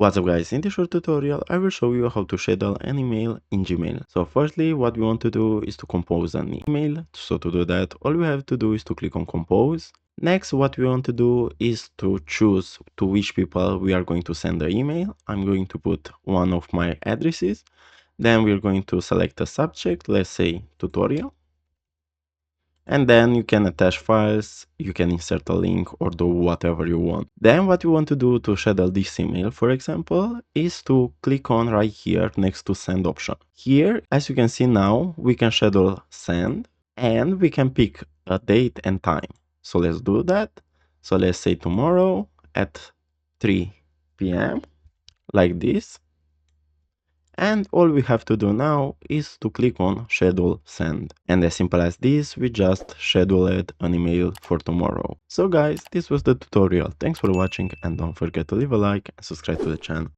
What's up guys, in this short tutorial I will show you how to schedule an email in Gmail. So firstly, what we want to do is to compose an email. So to do that, all we have to do is to click on compose. Next, what we want to do is to choose to which people we are going to send the email. I'm going to put one of my addresses. Then we're going to select a subject, let's say tutorial. And then you can attach files, you can insert a link or do whatever you want. Then what you want to do to schedule this email, for example, is to click on right here next to send option. Here, as you can see now, we can schedule send and we can pick a date and time. So let's do that. So let's say tomorrow at 3 p.m. like this. And all we have to do now is to click on schedule send. And as simple as this, we just scheduled an email for tomorrow. So guys, this was the tutorial. Thanks for watching and don't forget to leave a like and subscribe to the channel.